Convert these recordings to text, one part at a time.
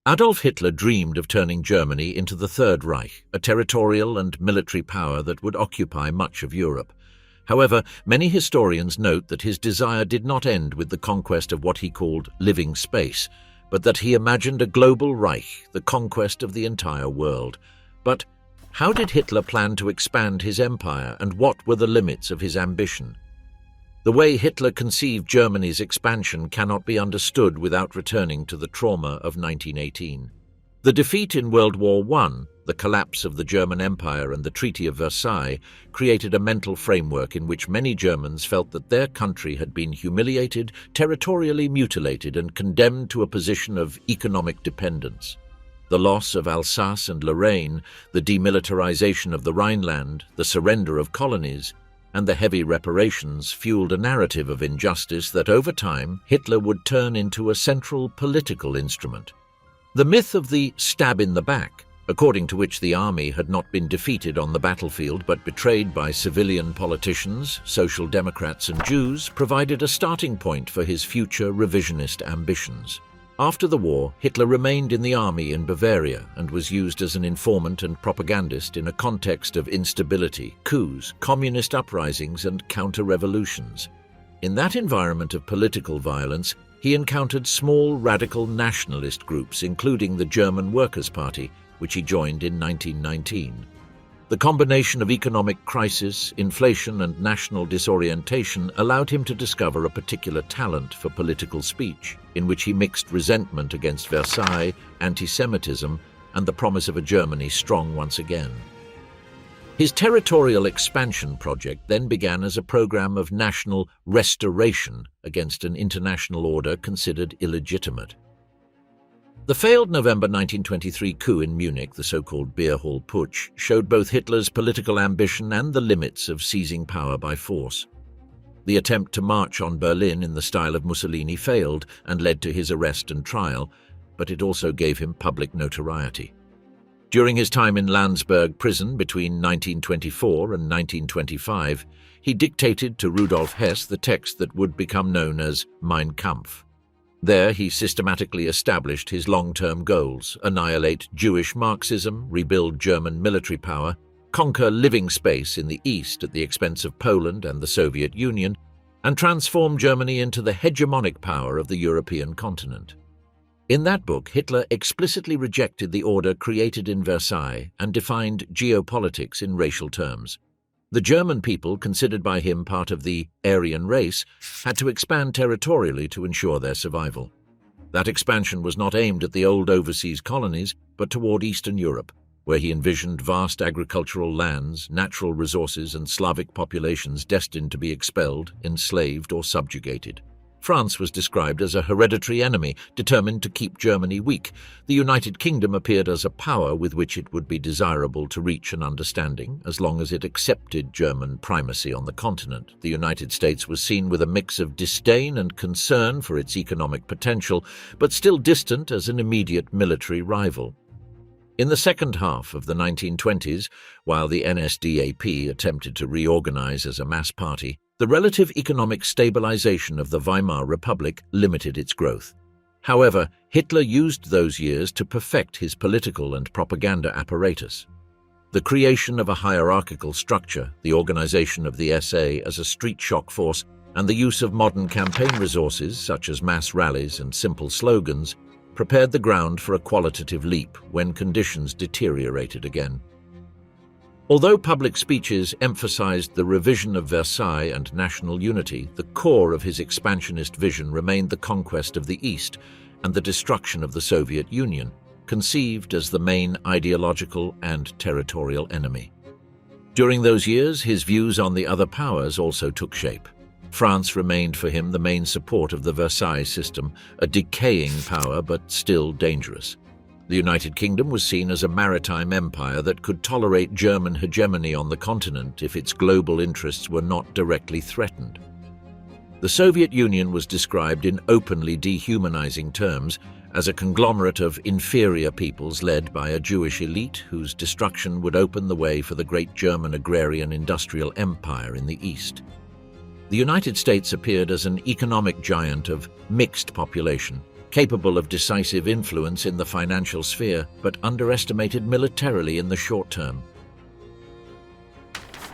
Adolf Hitler dreamed of turning Germany into the Third Reich, a territorial and military power that would occupy much of Europe. However, many historians note that his desire did not end with the conquest of what he called living space, but that he imagined a global Reich, the conquest of the entire world. But how did Hitler plan to expand his empire, and what were the limits of his ambition? The way Hitler conceived Germany's expansion cannot be understood without returning to the trauma of 1918. The defeat in World War I, the collapse of the German Empire and the Treaty of Versailles created a mental framework in which many Germans felt that their country had been humiliated, territorially mutilated, and condemned to a position of economic dependence. The loss of Alsace and Lorraine, the demilitarization of the Rhineland, the surrender of colonies, and the heavy reparations fueled a narrative of injustice that over time Hitler would turn into a central political instrument. The myth of the stab in the back, according to which the army had not been defeated on the battlefield but betrayed by civilian politicians, social democrats and Jews, provided a starting point for his future revisionist ambitions. After the war, Hitler remained in the army in Bavaria and was used as an informant and propagandist in a context of instability, coups, communist uprisings and counter-revolutions. In that environment of political violence, he encountered small radical nationalist groups, including the German Workers' Party, which he joined in 1919. The combination of economic crisis, inflation, and national disorientation allowed him to discover a particular talent for political speech, in which he mixed resentment against Versailles, anti-Semitism, and the promise of a Germany strong once again. His territorial expansion project then began as a program of national restoration against an international order considered illegitimate. The failed November 1923 coup in Munich, the so-called Beer Hall Putsch, showed both Hitler's political ambition and the limits of seizing power by force. The attempt to march on Berlin in the style of Mussolini failed and led to his arrest and trial, but it also gave him public notoriety. During his time in Landsberg prison between 1924 and 1925, he dictated to Rudolf Hess the text that would become known as Mein Kampf. There he systematically established his long-term goals: annihilate Jewish Marxism, rebuild German military power, conquer living space in the East at the expense of Poland and the Soviet Union, and transform Germany into the hegemonic power of the European continent. In that book, Hitler explicitly rejected the order created in Versailles and defined geopolitics in racial terms. The German people, considered by him part of the Aryan race, had to expand territorially to ensure their survival. That expansion was not aimed at the old overseas colonies, but toward Eastern Europe, where he envisioned vast agricultural lands, natural resources, and Slavic populations destined to be expelled, enslaved, or subjugated. France was described as a hereditary enemy, determined to keep Germany weak. The United Kingdom appeared as a power with which it would be desirable to reach an understanding, as long as it accepted German primacy on the continent. The United States was seen with a mix of disdain and concern for its economic potential, but still distant as an immediate military rival. In the second half of the 1920s, while the NSDAP attempted to reorganize as a mass party, the relative economic stabilization of the Weimar Republic limited its growth. However, Hitler used those years to perfect his political and propaganda apparatus. The creation of a hierarchical structure, the organization of the SA as a street shock force, and the use of modern campaign resources such as mass rallies and simple slogans prepared the ground for a qualitative leap when conditions deteriorated again. Although public speeches emphasized the revision of Versailles and national unity, the core of his expansionist vision remained the conquest of the East and the destruction of the Soviet Union, conceived as the main ideological and territorial enemy. During those years, his views on the other powers also took shape. France remained for him the main support of the Versailles system, a decaying power but still dangerous. The United Kingdom was seen as a maritime empire that could tolerate German hegemony on the continent if its global interests were not directly threatened. The Soviet Union was described in openly dehumanizing terms as a conglomerate of inferior peoples led by a Jewish elite whose destruction would open the way for the great German agrarian industrial empire in the East. The United States appeared as an economic giant of mixed population, capable of decisive influence in the financial sphere, but underestimated militarily in the short term.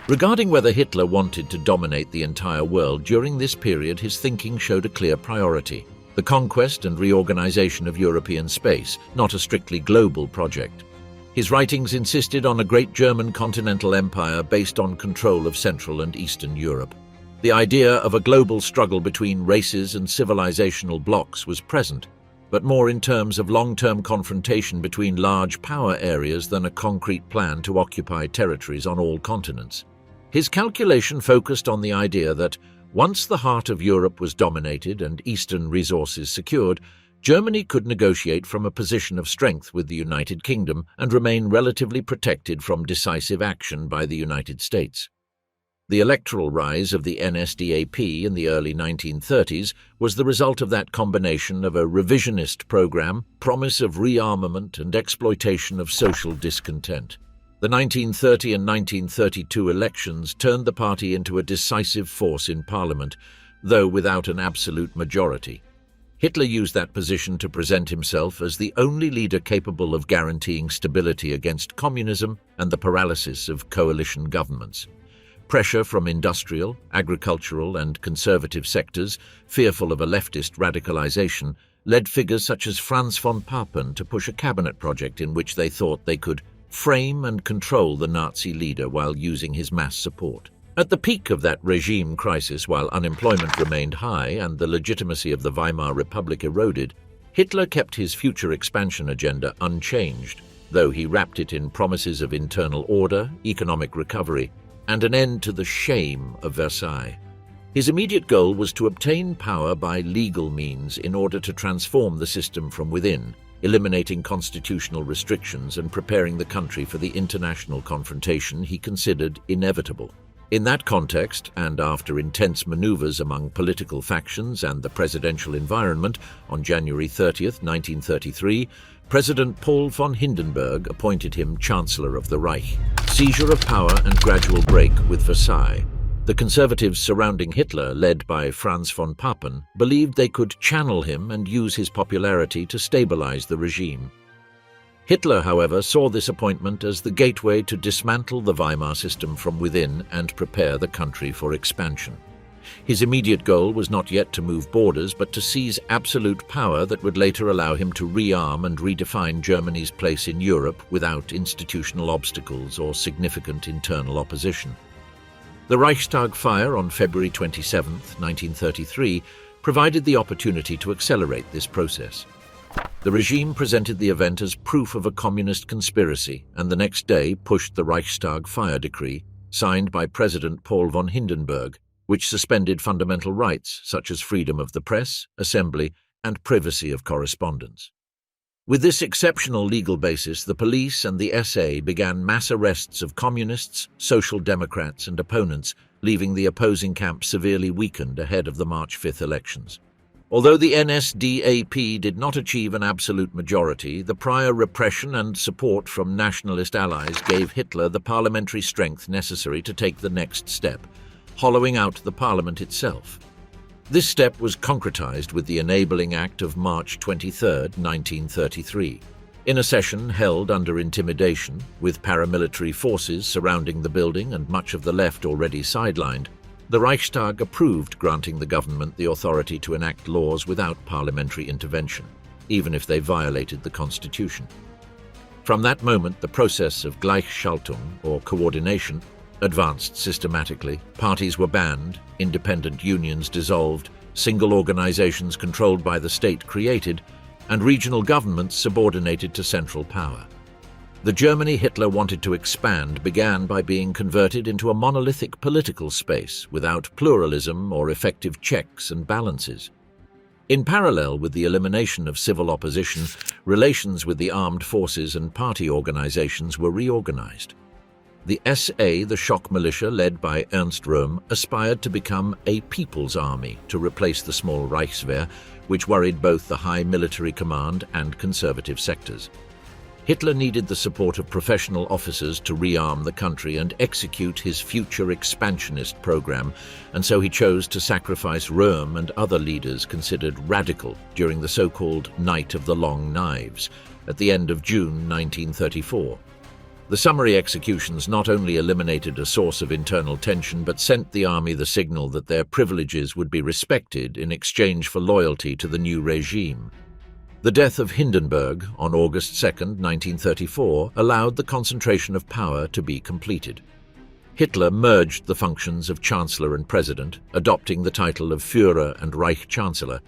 Regarding whether Hitler wanted to dominate the entire world, during this period his thinking showed a clear priority: the conquest and reorganization of European space, not a strictly global project. His writings insisted on a great German continental empire based on control of Central and Eastern Europe. The idea of a global struggle between races and civilizational blocs was present, but more in terms of long-term confrontation between large power areas than a concrete plan to occupy territories on all continents. His calculation focused on the idea that, once the heart of Europe was dominated and Eastern resources secured, Germany could negotiate from a position of strength with the United Kingdom and remain relatively protected from decisive action by the United States. The electoral rise of the NSDAP in the early 1930s was the result of that combination of a revisionist program, promise of rearmament, and exploitation of social discontent. The 1930 and 1932 elections turned the party into a decisive force in parliament, though without an absolute majority. Hitler used that position to present himself as the only leader capable of guaranteeing stability against communism and the paralysis of coalition governments. Pressure from industrial, agricultural, and conservative sectors, fearful of a leftist radicalization, led figures such as Franz von Papen to push a cabinet project in which they thought they could frame and control the Nazi leader while using his mass support. At the peak of that regime crisis, while unemployment remained high and the legitimacy of the Weimar Republic eroded, Hitler kept his future expansion agenda unchanged, though he wrapped it in promises of internal order, economic recovery, and an end to the shame of Versailles. His immediate goal was to obtain power by legal means in order to transform the system from within, eliminating constitutional restrictions and preparing the country for the international confrontation he considered inevitable. In that context, and after intense maneuvers among political factions and the presidential environment, on January 30, 1933, President Paul von Hindenburg appointed him Chancellor of the Reich. Seizure of power and gradual break with Versailles. The conservatives surrounding Hitler, led by Franz von Papen, believed they could channel him and use his popularity to stabilize the regime. Hitler, however, saw this appointment as the gateway to dismantle the Weimar system from within and prepare the country for expansion. His immediate goal was not yet to move borders, but to seize absolute power that would later allow him to rearm and redefine Germany's place in Europe without institutional obstacles or significant internal opposition. The Reichstag fire on February 27, 1933, provided the opportunity to accelerate this process. The regime presented the event as proof of a communist conspiracy, and the next day pushed the Reichstag fire decree, signed by President Paul von Hindenburg, which suspended fundamental rights such as freedom of the press, assembly, and privacy of correspondence. With this exceptional legal basis, the police and the SA began mass arrests of communists, social democrats, and opponents, leaving the opposing camp severely weakened ahead of the March 5 elections. Although the NSDAP did not achieve an absolute majority, the prior repression and support from nationalist allies gave Hitler the parliamentary strength necessary to take the next step, hollowing out the parliament itself. This step was concretized with the Enabling Act of March 23, 1933. In a session held under intimidation, with paramilitary forces surrounding the building and much of the left already sidelined, the Reichstag approved granting the government the authority to enact laws without parliamentary intervention, even if they violated the constitution. From that moment, the process of Gleichschaltung, or coordination, advanced systematically. Parties were banned, independent unions dissolved, single organizations controlled by the state created, and regional governments subordinated to central power. The Germany Hitler wanted to expand began by being converted into a monolithic political space without pluralism or effective checks and balances. In parallel with the elimination of civil opposition, relations with the armed forces and party organizations were reorganized. The SA, the shock militia led by Ernst Röhm, aspired to become a people's army to replace the small Reichswehr, which worried both the high military command and conservative sectors. Hitler needed the support of professional officers to rearm the country and execute his future expansionist program, and so he chose to sacrifice Röhm and other leaders considered radical during the so-called Night of the Long Knives at the end of June 1934. The summary executions not only eliminated a source of internal tension but sent the army the signal that their privileges would be respected in exchange for loyalty to the new regime. The death of Hindenburg on August 2, 1934, allowed the concentration of power to be completed. Hitler merged the functions of Chancellor and President, adopting the title of Führer and Reich Chancellor,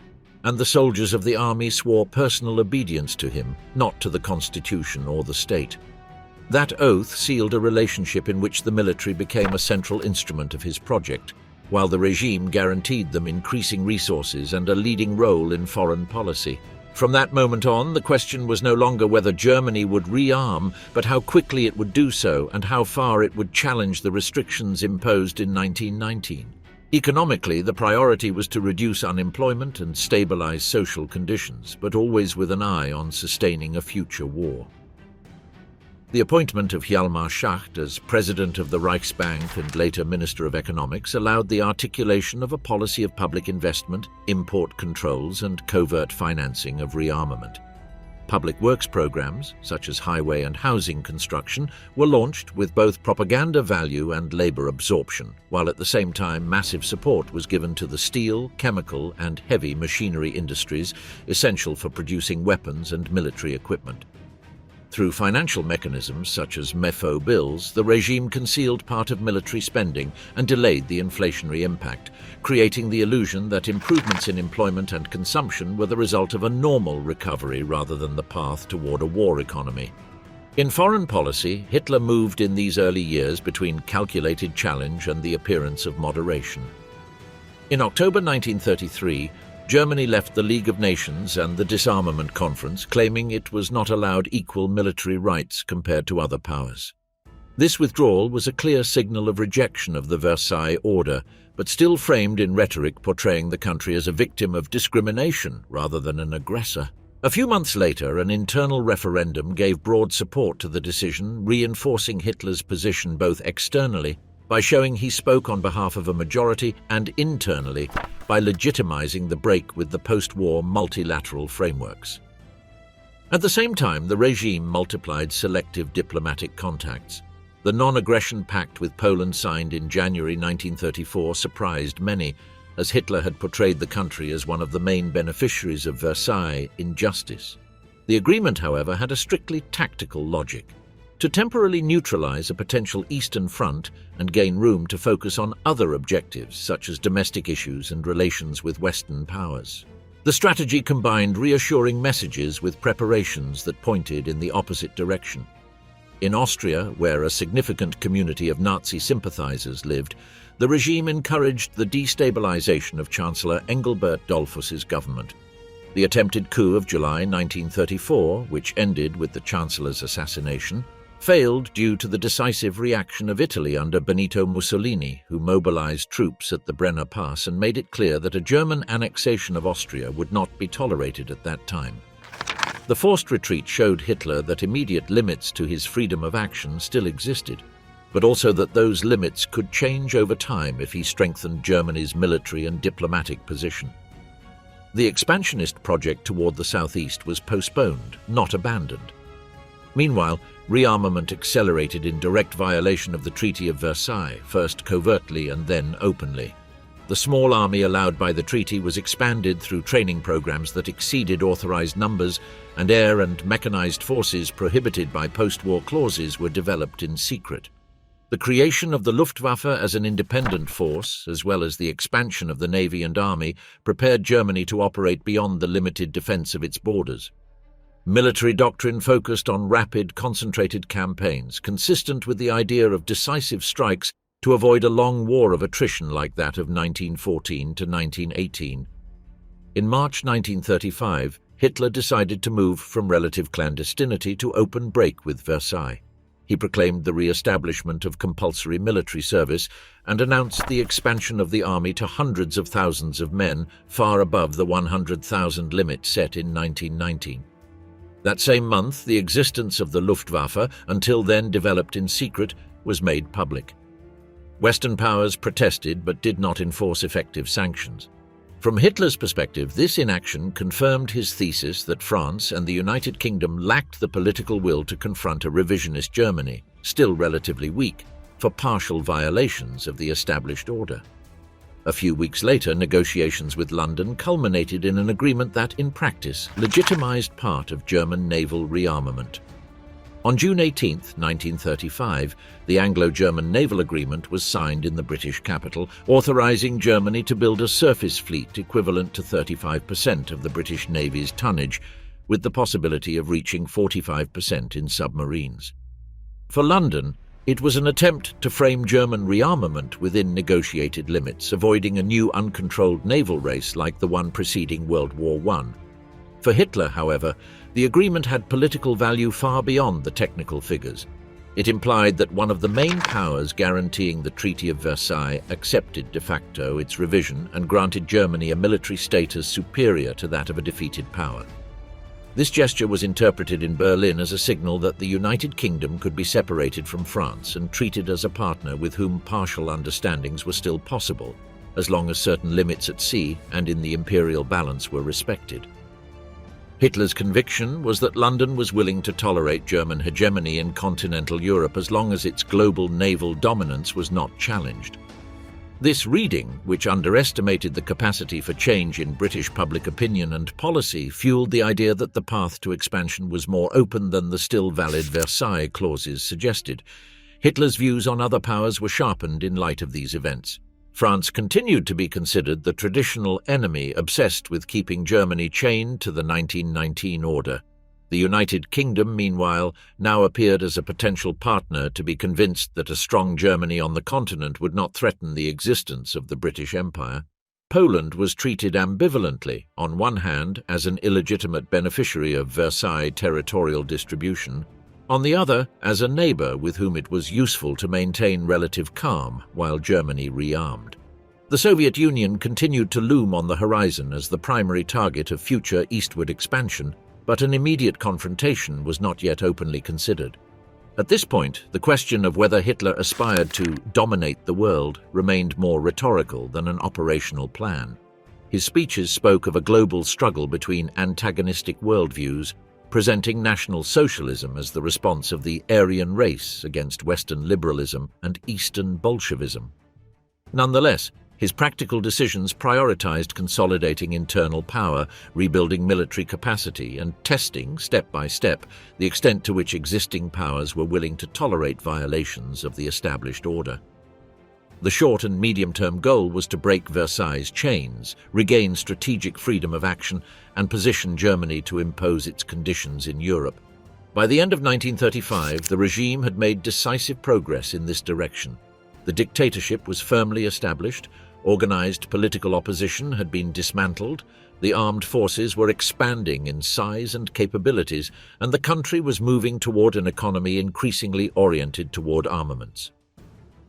and the soldiers of the army swore personal obedience to him, not to the constitution or the state. That oath sealed a relationship in which the military became a central instrument of his project, while the regime guaranteed them increasing resources and a leading role in foreign policy. From that moment on, the question was no longer whether Germany would rearm, but how quickly it would do so and how far it would challenge the restrictions imposed in 1919. Economically, the priority was to reduce unemployment and stabilize social conditions, but always with an eye on sustaining a future war. The appointment of Hjalmar Schacht as president of the Reichsbank and later Minister of Economics allowed the articulation of a policy of public investment, import controls, and covert financing of rearmament. Public works programs, such as highway and housing construction, were launched with both propaganda value and labor absorption, while at the same time massive support was given to the steel, chemical, and heavy machinery industries essential for producing weapons and military equipment. Through financial mechanisms such as MEFO bills, the regime concealed part of military spending and delayed the inflationary impact, creating the illusion that improvements in employment and consumption were the result of a normal recovery rather than the path toward a war economy. In foreign policy, Hitler moved in these early years between calculated challenge and the appearance of moderation. In October 1933, Germany left the League of Nations and the Disarmament Conference, claiming it was not allowed equal military rights compared to other powers. This withdrawal was a clear signal of rejection of the Versailles Order, but still framed in rhetoric portraying the country as a victim of discrimination rather than an aggressor. A few months later, an internal referendum gave broad support to the decision, reinforcing Hitler's position both externally by showing he spoke on behalf of a majority and internally by legitimizing the break with the post-war multilateral frameworks. At the same time, the regime multiplied selective diplomatic contacts. The non-aggression pact with Poland signed in January 1934 surprised many, as Hitler had portrayed the country as one of the main beneficiaries of Versailles injustice. The agreement, however, had a strictly tactical logic: to temporarily neutralize a potential Eastern Front and gain room to focus on other objectives such as domestic issues and relations with Western powers. The strategy combined reassuring messages with preparations that pointed in the opposite direction. In Austria, where a significant community of Nazi sympathizers lived, the regime encouraged the destabilization of Chancellor Engelbert Dollfuss's government. The attempted coup of July 1934, which ended with the Chancellor's assassination, failed due to the decisive reaction of Italy under Benito Mussolini, who mobilized troops at the Brenner Pass and made it clear that a German annexation of Austria would not be tolerated at that time. The forced retreat showed Hitler that immediate limits to his freedom of action still existed, but also that those limits could change over time if he strengthened Germany's military and diplomatic position. The expansionist project toward the southeast was postponed, not abandoned. Meanwhile, rearmament accelerated in direct violation of the Treaty of Versailles, first covertly and then openly. The small army allowed by the treaty was expanded through training programs that exceeded authorized numbers, and air and mechanized forces prohibited by post-war clauses were developed in secret. The creation of the Luftwaffe as an independent force, as well as the expansion of the navy and army, prepared Germany to operate beyond the limited defense of its borders. Military doctrine focused on rapid, concentrated campaigns, consistent with the idea of decisive strikes to avoid a long war of attrition like that of 1914 to 1918. In March 1935, Hitler decided to move from relative clandestinity to open break with Versailles. He proclaimed the re-establishment of compulsory military service and announced the expansion of the army to hundreds of thousands of men, far above the 100,000 limit set in 1919. That same month, the existence of the Luftwaffe, until then developed in secret, was made public. Western powers protested but did not enforce effective sanctions. From Hitler's perspective, this inaction confirmed his thesis that France and the United Kingdom lacked the political will to confront a revisionist Germany, still relatively weak, for partial violations of the established order. A few weeks later, negotiations with London culminated in an agreement that, in practice, legitimized part of German naval rearmament. On June 18, 1935, the Anglo-German Naval Agreement was signed in the British capital, authorizing Germany to build a surface fleet equivalent to 35% of the British Navy's tonnage, with the possibility of reaching 45% in submarines. For London, it was an attempt to frame German rearmament within negotiated limits, avoiding a new uncontrolled naval race like the one preceding World War I. For Hitler, however, the agreement had political value far beyond the technical figures. It implied that one of the main powers guaranteeing the Treaty of Versailles accepted de facto its revision and granted Germany a military status superior to that of a defeated power. This gesture was interpreted in Berlin as a signal that the United Kingdom could be separated from France and treated as a partner with whom partial understandings were still possible, as long as certain limits at sea and in the imperial balance were respected. Hitler's conviction was that London was willing to tolerate German hegemony in continental Europe as long as its global naval dominance was not challenged. This reading, which underestimated the capacity for change in British public opinion and policy, fueled the idea that the path to expansion was more open than the still valid Versailles clauses suggested. Hitler's views on other powers were sharpened in light of these events. France continued to be considered the traditional enemy obsessed with keeping Germany chained to the 1919 order. The United Kingdom, meanwhile, now appeared as a potential partner to be convinced that a strong Germany on the continent would not threaten the existence of the British Empire. Poland was treated ambivalently, on one hand as an illegitimate beneficiary of Versailles territorial distribution, on the other as a neighbour with whom it was useful to maintain relative calm while Germany rearmed. The Soviet Union continued to loom on the horizon as the primary target of future eastward expansion, but an immediate confrontation was not yet openly considered. At this point, the question of whether Hitler aspired to dominate the world remained more rhetorical than an operational plan. His speeches spoke of a global struggle between antagonistic worldviews, presenting National Socialism as the response of the Aryan race against Western liberalism and Eastern Bolshevism. Nonetheless, his practical decisions prioritized consolidating internal power, rebuilding military capacity, and testing, step by step, the extent to which existing powers were willing to tolerate violations of the established order. The short and medium-term goal was to break Versailles' chains, regain strategic freedom of action, and position Germany to impose its conditions in Europe. By the end of 1935, the regime had made decisive progress in this direction. The dictatorship was firmly established, organized political opposition had been dismantled, the armed forces were expanding in size and capabilities, and the country was moving toward an economy increasingly oriented toward armaments.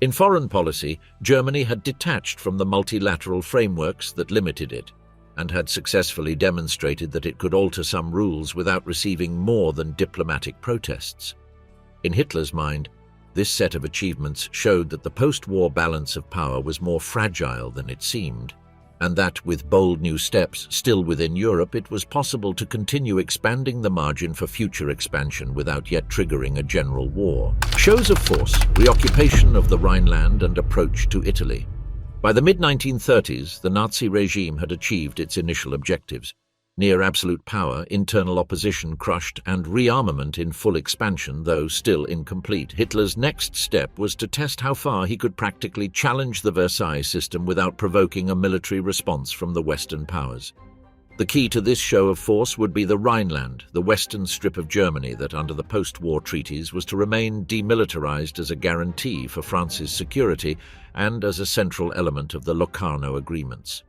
In foreign policy, Germany had detached from the multilateral frameworks that limited it, and had successfully demonstrated that it could alter some rules without receiving more than diplomatic protests. In Hitler's mind, this set of achievements showed that the post-war balance of power was more fragile than it seemed, and that with bold new steps still within Europe, it was possible to continue expanding the margin for future expansion without yet triggering a general war. Shows of force, reoccupation of the Rhineland and approach to Italy. By the mid-1930s, the Nazi regime had achieved its initial objectives. Near absolute power, internal opposition crushed, and rearmament in full expansion, though still incomplete. Hitler's next step was to test how far he could practically challenge the Versailles system without provoking a military response from the Western powers. The key to this show of force would be the Rhineland, the western strip of Germany that, under the post-war treaties, was to remain demilitarized as a guarantee for France's security and as a central element of the Locarno agreements.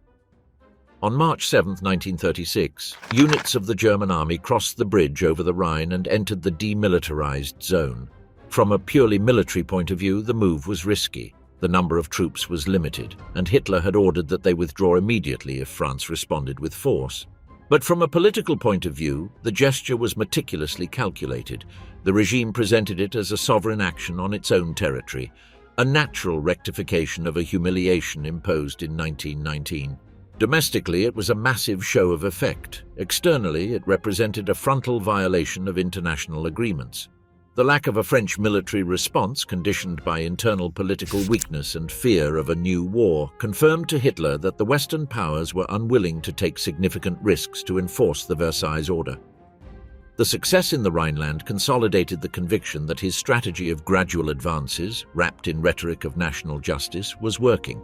On March 7, 1936, units of the German army crossed the bridge over the Rhine and entered the demilitarized zone. From a purely military point of view, the move was risky. The number of troops was limited, and Hitler had ordered that they withdraw immediately if France responded with force. But from a political point of view, the gesture was meticulously calculated. The regime presented it as a sovereign action on its own territory, a natural rectification of a humiliation imposed in 1919. Domestically, it was a massive show of effect. Externally, it represented a frontal violation of international agreements. The lack of a French military response, conditioned by internal political weakness and fear of a new war, confirmed to Hitler that the Western powers were unwilling to take significant risks to enforce the Versailles Order. The success in the Rhineland consolidated the conviction that his strategy of gradual advances, wrapped in rhetoric of national justice, was working.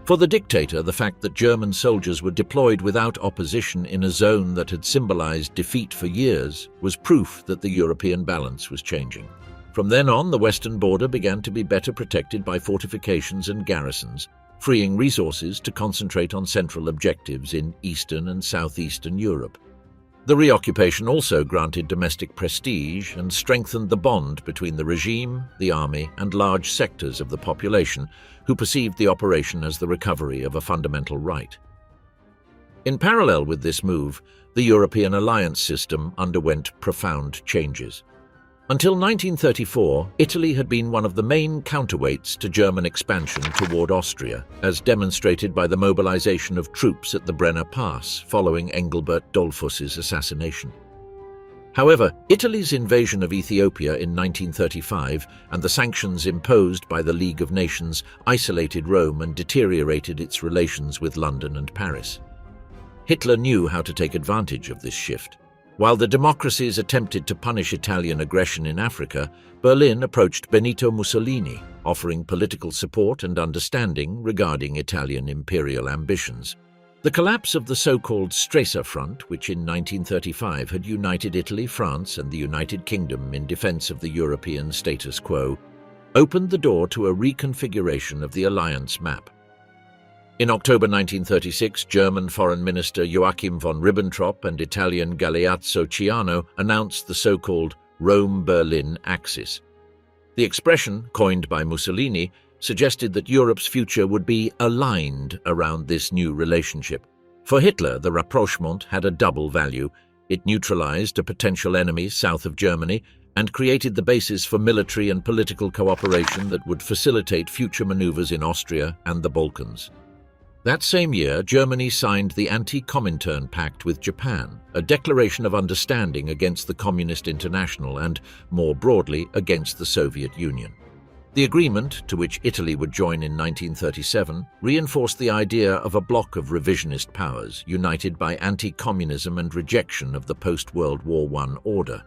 For the dictator, the fact that German soldiers were deployed without opposition in a zone that had symbolized defeat for years was proof that the European balance was changing. From then on, the western border began to be better protected by fortifications and garrisons, freeing resources to concentrate on central objectives in Eastern and Southeastern Europe. The reoccupation also granted domestic prestige and strengthened the bond between the regime, the army, and large sectors of the population who perceived the operation as the recovery of a fundamental right. In parallel with this move, the European alliance system underwent profound changes. Until 1934, Italy had been one of the main counterweights to German expansion toward Austria, as demonstrated by the mobilization of troops at the Brenner Pass following Engelbert Dollfuss's assassination. However, Italy's invasion of Ethiopia in 1935 and the sanctions imposed by the League of Nations isolated Rome and deteriorated its relations with London and Paris. Hitler knew how to take advantage of this shift. While the democracies attempted to punish Italian aggression in Africa, Berlin approached Benito Mussolini, offering political support and understanding regarding Italian imperial ambitions. The collapse of the so-called Stresa Front, which in 1935 had united Italy, France, and the United Kingdom in defense of the European status quo, opened the door to a reconfiguration of the alliance map. In October 1936, German Foreign Minister Joachim von Ribbentrop and Italian Galeazzo Ciano announced the so-called Rome-Berlin axis. The expression, coined by Mussolini, suggested that Europe's future would be aligned around this new relationship. For Hitler, the rapprochement had a double value. It neutralized a potential enemy south of Germany and created the basis for military and political cooperation that would facilitate future maneuvers in Austria and the Balkans. That same year, Germany signed the Anti-Comintern Pact with Japan, a declaration of understanding against the Communist International and, more broadly, against the Soviet Union. The agreement, to which Italy would join in 1937, reinforced the idea of a bloc of revisionist powers united by anti-communism and rejection of the post-World War I order.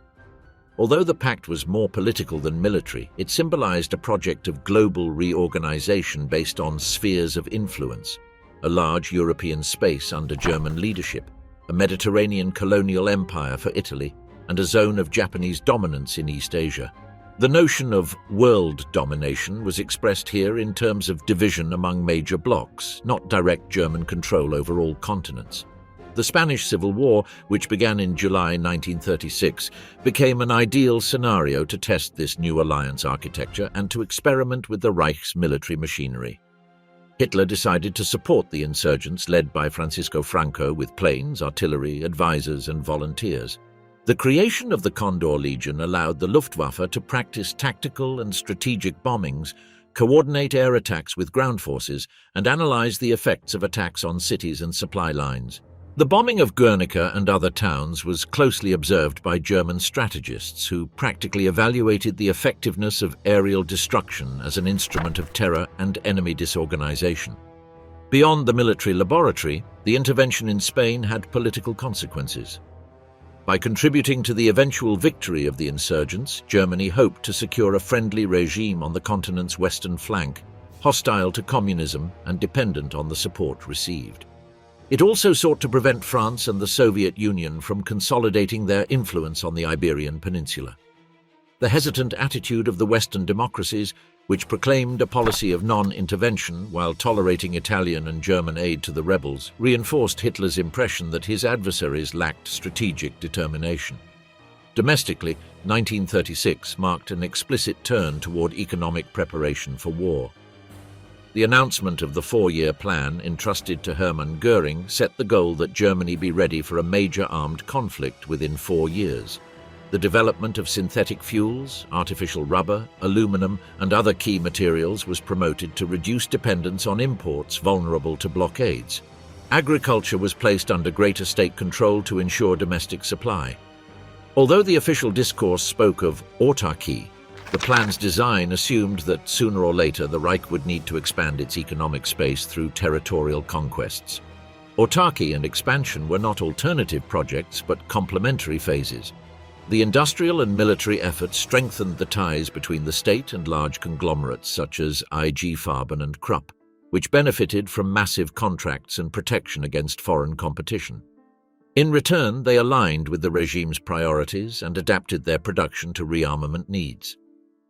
Although the pact was more political than military, it symbolized a project of global reorganization based on spheres of influence, a large European space under German leadership, a Mediterranean colonial empire for Italy, and a zone of Japanese dominance in East Asia. The notion of world domination was expressed here in terms of division among major blocs, not direct German control over all continents. The Spanish Civil War, which began in July 1936, became an ideal scenario to test this new alliance architecture and to experiment with the Reich's military machinery. Hitler decided to support the insurgents led by Francisco Franco with planes, artillery, advisors, and volunteers. The creation of the Condor Legion allowed the Luftwaffe to practice tactical and strategic bombings, coordinate air attacks with ground forces, and analyze the effects of attacks on cities and supply lines. The bombing of Guernica and other towns was closely observed by German strategists who practically evaluated the effectiveness of aerial destruction as an instrument of terror and enemy disorganization. Beyond the military laboratory, the intervention in Spain had political consequences. By contributing to the eventual victory of the insurgents, Germany hoped to secure a friendly regime on the continent's western flank, hostile to communism and dependent on the support received. It also sought to prevent France and the Soviet Union from consolidating their influence on the Iberian Peninsula. The hesitant attitude of the Western democracies, which proclaimed a policy of non-intervention while tolerating Italian and German aid to the rebels, reinforced Hitler's impression that his adversaries lacked strategic determination. Domestically, 1936 marked an explicit turn toward economic preparation for war. The announcement of the 4-year plan entrusted to Hermann Göring set the goal that Germany be ready for a major armed conflict within 4 years. The development of synthetic fuels, artificial rubber, aluminum, and other key materials was promoted to reduce dependence on imports vulnerable to blockades. Agriculture was placed under greater state control to ensure domestic supply. Although the official discourse spoke of autarky, the plan's design assumed that sooner or later the Reich would need to expand its economic space through territorial conquests. Autarky and expansion were not alternative projects but complementary phases. The industrial and military efforts strengthened the ties between the state and large conglomerates such as IG Farben and Krupp, which benefited from massive contracts and protection against foreign competition. In return, they aligned with the regime's priorities and adapted their production to rearmament needs.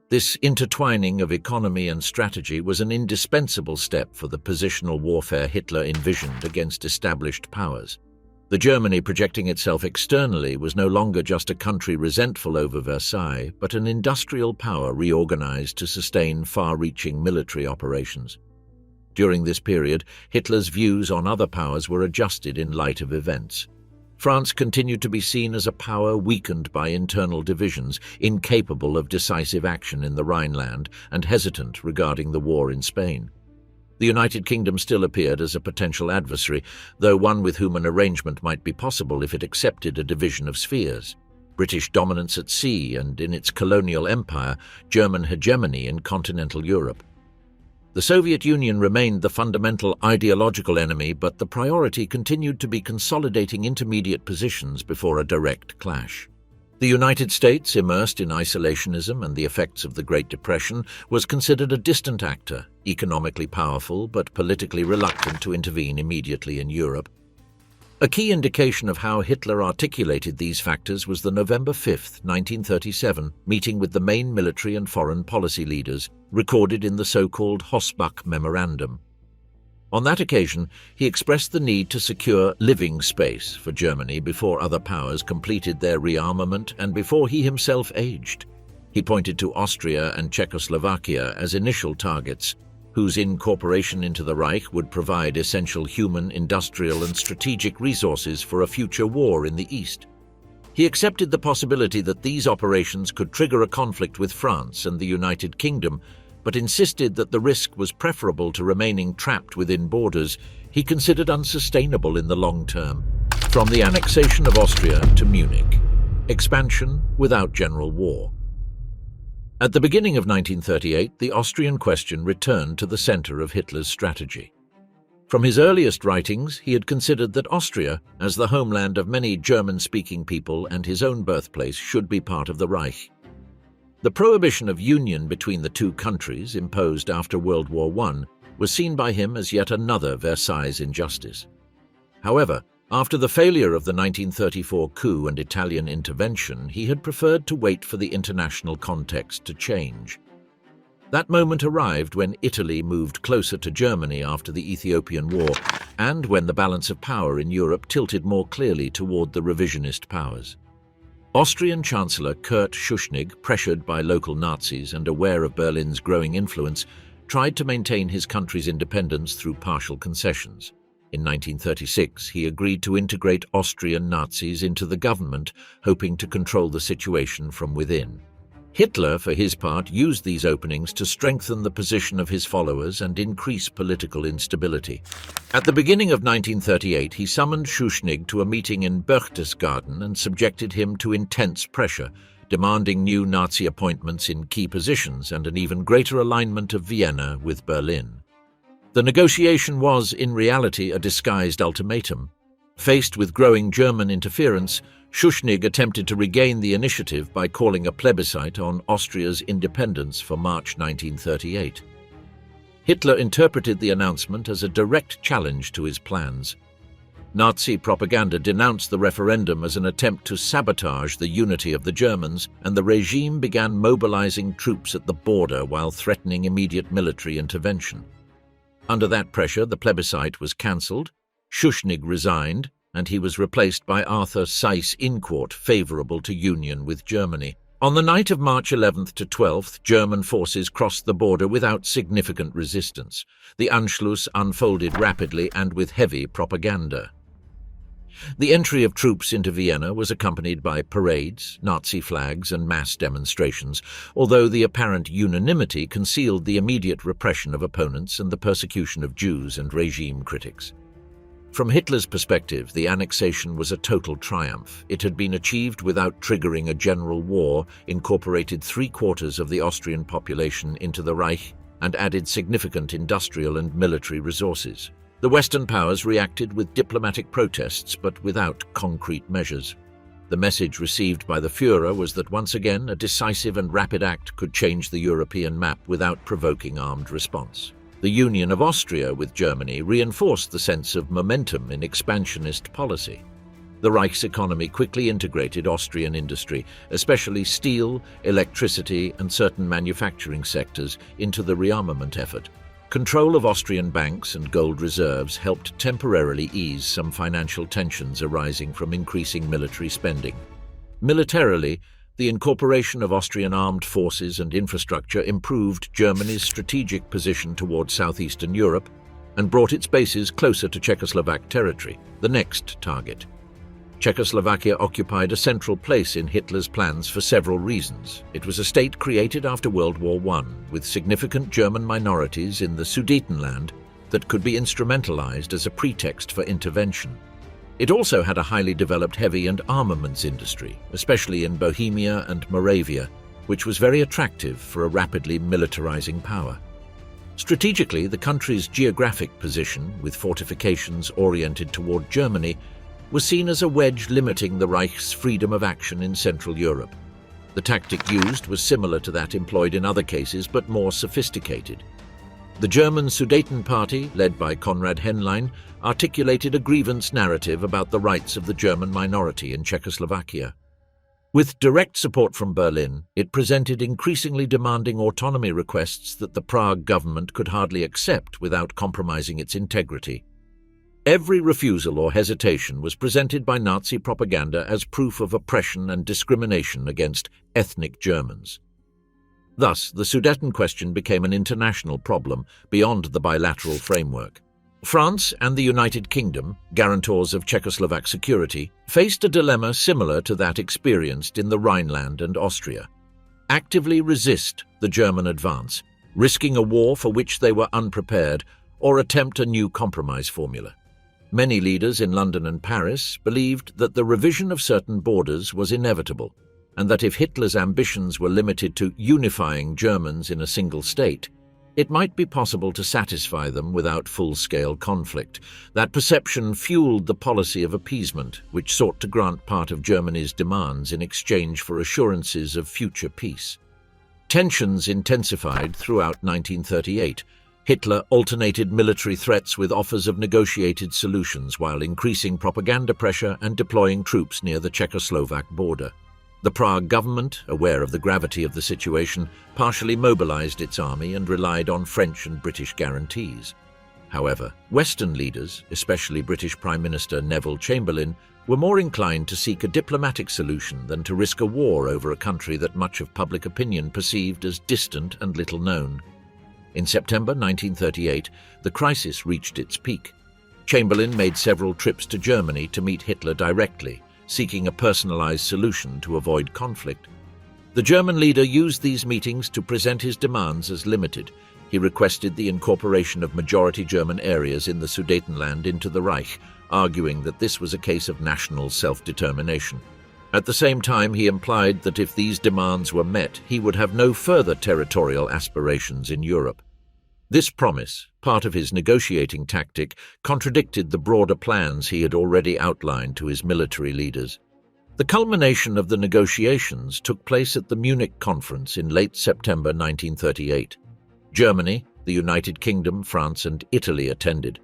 This intertwining of economy and strategy was an indispensable step for the positional warfare Hitler envisioned against established powers. The Germany projecting itself externally was no longer just a country resentful over Versailles, but an industrial power reorganized to sustain far-reaching military operations. During this period, Hitler's views on other powers were adjusted in light of events. France continued to be seen as a power weakened by internal divisions, incapable of decisive action in the Rhineland, and hesitant regarding the war in Spain. The United Kingdom still appeared as a potential adversary, though one with whom an arrangement might be possible if it accepted a division of spheres. British dominance at sea and in its colonial empire, German hegemony in continental Europe. The Soviet Union remained the fundamental ideological enemy, but the priority continued to be consolidating intermediate positions before a direct clash. The United States, immersed in isolationism and the effects of the Great Depression, was considered a distant actor, economically powerful but politically reluctant to intervene immediately in Europe. A key indication of how Hitler articulated these factors was the November 5, 1937, meeting with the main military and foreign policy leaders, recorded in the so-called Hossbach Memorandum. On that occasion, he expressed the need to secure living space for Germany before other powers completed their rearmament and before he himself aged. He pointed to Austria and Czechoslovakia as initial targets, whose incorporation into the Reich would provide essential human, industrial, and strategic resources for a future war in the East. He accepted the possibility that these operations could trigger a conflict with France and the United Kingdom, but insisted that the risk was preferable to remaining trapped within borders he considered unsustainable in the long term. From the annexation of Austria to Munich, expansion without general war. At the beginning of 1938, the Austrian question returned to the center of Hitler's strategy. From his earliest writings, he had considered that Austria, as the homeland of many German-speaking people and his own birthplace, should be part of the Reich. The prohibition of union between the two countries, imposed after World War I, was seen by him as yet another Versailles injustice. However, after the failure of the 1934 coup and Italian intervention, he had preferred to wait for the international context to change. That moment arrived when Italy moved closer to Germany after the Ethiopian War, and when the balance of power in Europe tilted more clearly toward the revisionist powers. Austrian Chancellor Kurt Schuschnigg, pressured by local Nazis and aware of Berlin's growing influence, tried to maintain his country's independence through partial concessions. In 1936, he agreed to integrate Austrian Nazis into the government, hoping to control the situation from within. Hitler, for his part, used these openings to strengthen the position of his followers and increase political instability. At the beginning of 1938, he summoned Schuschnigg to a meeting in Berchtesgaden and subjected him to intense pressure, demanding new Nazi appointments in key positions and an even greater alignment of Vienna with Berlin. The negotiation was, in reality, a disguised ultimatum. Faced with growing German interference, Schuschnigg attempted to regain the initiative by calling a plebiscite on Austria's independence for March 1938. Hitler interpreted the announcement as a direct challenge to his plans. Nazi propaganda denounced the referendum as an attempt to sabotage the unity of the Germans, and the regime began mobilizing troops at the border while threatening immediate military intervention. Under that pressure, the plebiscite was cancelled, Schuschnigg resigned, and he was replaced by Arthur Seyss-Inquart, favorable to union with Germany. On the night of March 11th to 12th, German forces crossed the border without significant resistance. The Anschluss unfolded rapidly and with heavy propaganda. The entry of troops into Vienna was accompanied by parades, Nazi flags, and mass demonstrations, although the apparent unanimity concealed the immediate repression of opponents and the persecution of Jews and regime critics. From Hitler's perspective, the annexation was a total triumph. It had been achieved without triggering a general war, incorporated 3/4 of the Austrian population into the Reich, and added significant industrial and military resources. The Western powers reacted with diplomatic protests, but without concrete measures. The message received by the Führer was that once again a decisive and rapid act could change the European map without provoking armed response. The union of Austria with Germany reinforced the sense of momentum in expansionist policy. The Reich's economy quickly integrated Austrian industry, especially steel, electricity, and certain manufacturing sectors, into the rearmament effort. Control of Austrian banks and gold reserves helped temporarily ease some financial tensions arising from increasing military spending. Militarily, the incorporation of Austrian armed forces and infrastructure improved Germany's strategic position toward southeastern Europe and brought its bases closer to Czechoslovak territory, the next target. Czechoslovakia occupied a central place in Hitler's plans for several reasons. It was a state created after World War I, with significant German minorities in the Sudetenland that could be instrumentalized as a pretext for intervention. It also had a highly developed heavy and armaments industry, especially in Bohemia and Moravia, which was very attractive for a rapidly militarizing power. Strategically, the country's geographic position, with fortifications oriented toward Germany, was seen as a wedge limiting the Reich's freedom of action in Central Europe. The tactic used was similar to that employed in other cases, but more sophisticated. The German Sudeten Party, led by Konrad Henlein, articulated a grievance narrative about the rights of the German minority in Czechoslovakia. With direct support from Berlin, it presented increasingly demanding autonomy requests that the Prague government could hardly accept without compromising its integrity. Every refusal or hesitation was presented by Nazi propaganda as proof of oppression and discrimination against ethnic Germans. Thus, the Sudeten question became an international problem beyond the bilateral framework. France and the United Kingdom, guarantors of Czechoslovak security, faced a dilemma similar to that experienced in the Rhineland and Austria. Actively resist the German advance, risking a war for which they were unprepared, or attempt a new compromise formula. Many leaders in London and Paris believed that the revision of certain borders was inevitable, and that if Hitler's ambitions were limited to unifying Germans in a single state, it might be possible to satisfy them without full-scale conflict. That perception fueled the policy of appeasement, which sought to grant part of Germany's demands in exchange for assurances of future peace. Tensions intensified throughout 1938. Hitler alternated military threats with offers of negotiated solutions while increasing propaganda pressure and deploying troops near the Czechoslovak border. The Prague government, aware of the gravity of the situation, partially mobilized its army and relied on French and British guarantees. However, Western leaders, especially British Prime Minister Neville Chamberlain, were more inclined to seek a diplomatic solution than to risk a war over a country that much of public opinion perceived as distant and little known. In September 1938, the crisis reached its peak. Chamberlain made several trips to Germany to meet Hitler directly, seeking a personalized solution to avoid conflict. The German leader used these meetings to present his demands as limited. He requested the incorporation of majority German areas in the Sudetenland into the Reich, arguing that this was a case of national self-determination. At the same time, he implied that if these demands were met, he would have no further territorial aspirations in Europe. This promise, part of his negotiating tactic, contradicted the broader plans he had already outlined to his military leaders. The culmination of the negotiations took place at the Munich conference in late September 1938. Germany, the United Kingdom, France, and Italy attended.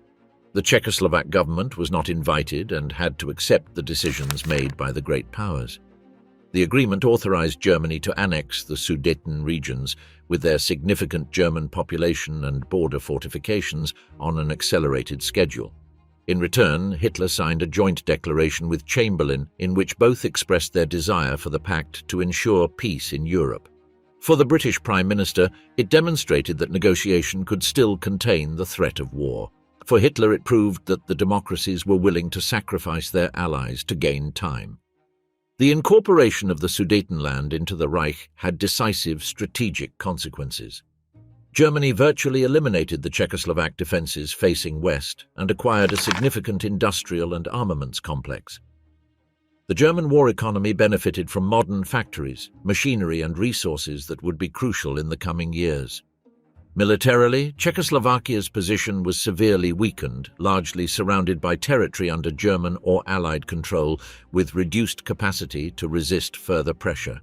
The Czechoslovak government was not invited and had to accept the decisions made by the great powers. The agreement authorized Germany to annex the Sudeten regions, with their significant German population and border fortifications, on an accelerated schedule. In return, Hitler signed a joint declaration with Chamberlain in which both expressed their desire for the pact to ensure peace in Europe. For the British Prime Minister, it demonstrated that negotiation could still contain the threat of war. For Hitler, it proved that the democracies were willing to sacrifice their allies to gain time. The incorporation of the Sudetenland into the Reich had decisive strategic consequences. Germany virtually eliminated the Czechoslovak defences facing west and acquired a significant industrial and armaments complex. The German war economy benefited from modern factories, machinery and resources that would be crucial in the coming years. Militarily, Czechoslovakia's position was severely weakened, largely surrounded by territory under German or Allied control, with reduced capacity to resist further pressure.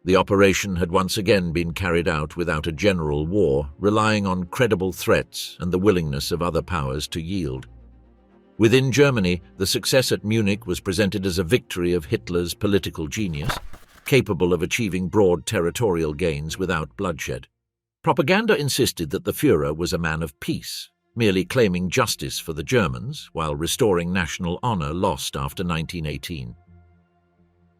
The operation had once again been carried out without a general war, relying on credible threats and the willingness of other powers to yield. Within Germany, the success at Munich was presented as a victory of Hitler's political genius, capable of achieving broad territorial gains without bloodshed. Propaganda insisted that the Führer was a man of peace, merely claiming justice for the Germans while restoring national honor lost after 1918.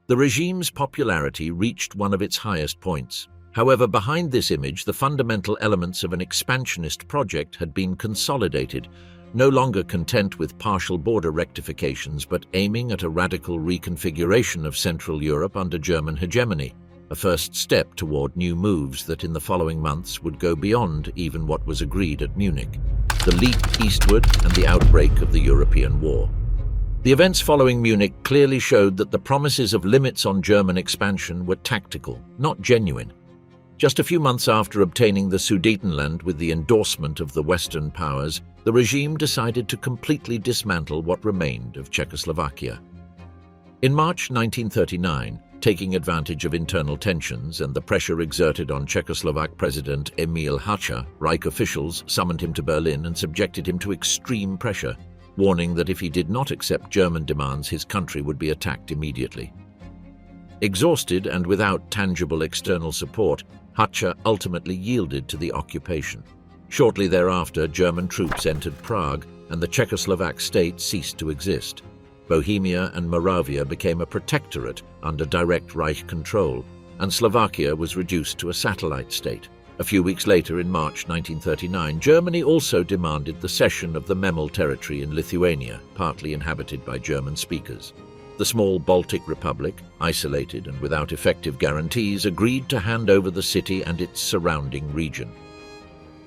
The regime's popularity reached one of its highest points. However, behind this image, the fundamental elements of an expansionist project had been consolidated, no longer content with partial border rectifications but aiming at a radical reconfiguration of Central Europe under German hegemony, a first step toward new moves that in the following months would go beyond even what was agreed at Munich, the leap eastward and the outbreak of the European War. The events following Munich clearly showed that the promises of limits on German expansion were tactical, not genuine. Just a few months after obtaining the Sudetenland with the endorsement of the Western powers, the regime decided to completely dismantle what remained of Czechoslovakia. In March 1939, taking advantage of internal tensions and the pressure exerted on Czechoslovak President Emil Hácha, Reich officials summoned him to Berlin and subjected him to extreme pressure, warning that if he did not accept German demands, his country would be attacked immediately. Exhausted and without tangible external support, Hácha ultimately yielded to the occupation. Shortly thereafter, German troops entered Prague, and the Czechoslovak state ceased to exist. Bohemia and Moravia became a protectorate under direct Reich control, and Slovakia was reduced to a satellite state. A few weeks later, in March 1939, Germany also demanded the cession of the Memel territory in Lithuania, partly inhabited by German speakers. The small Baltic Republic, isolated and without effective guarantees, agreed to hand over the city and its surrounding region.